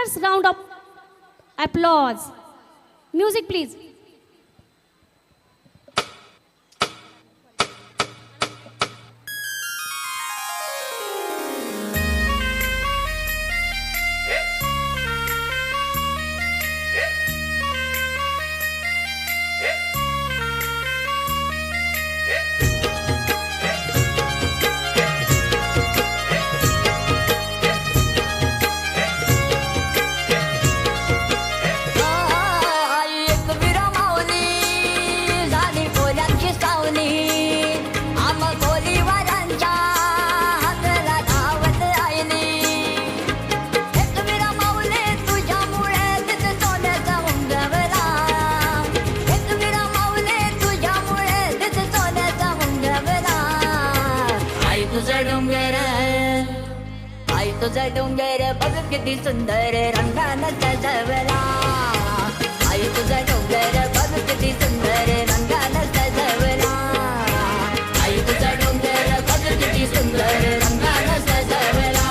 Tremendous round of applause. Music, please. तुझा डोंगर बघ किती सुंदर रंगानं सजवला आई तुझा डोंगर बघ किती सुंदर रंगानं सजवला आई तुझा डोंगर बघ किती सुंदर रंगानं सजवला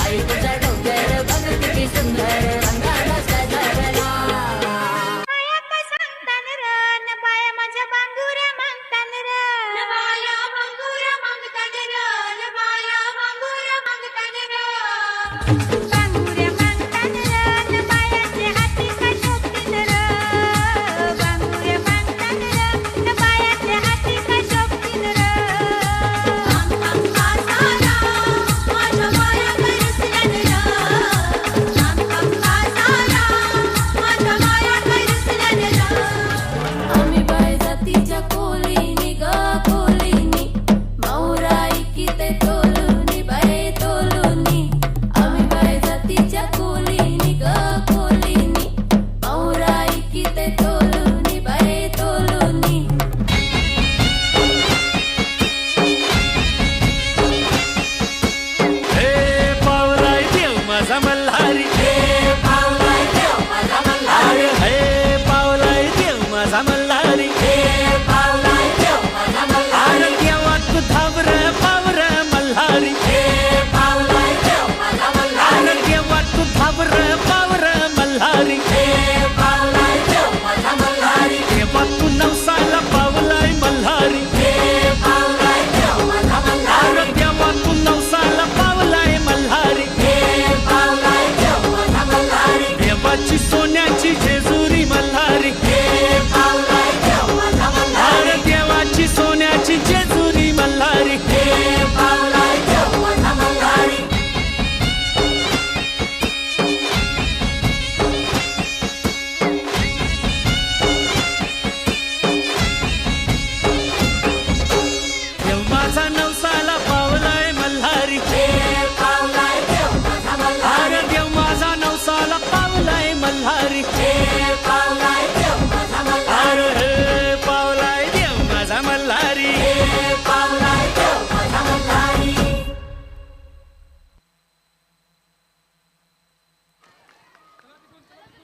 आई तुझा डोंगर बघ किती सुंदर रंगानं सजवला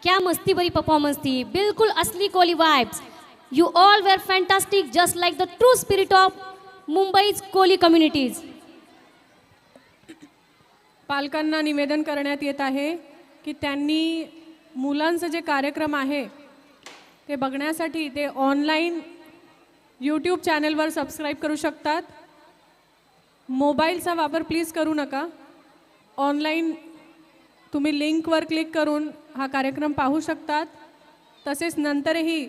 क्या मस्ती भरी परफॉर्मन्स थी, बिल्कुल असली Koli vibes. You all were fantastic, just like the true spirit of Mumbai's Koli communities. पालकांना निवेदन करण्यात येत आहे की त्यांनी मुलांचं जे कार्यक्रम आहे ते बघण्यासाठी ते ऑनलाईन यूट्यूब चॅनलवर सबस्क्राईब करू शकतात. मोबाईलचा वापर प्लीज करू नका. ऑनलाईन तुम्ही लिंकवर क्लिक करून हा कार्यक्रम पाहू शकतात. तसेच नंतरही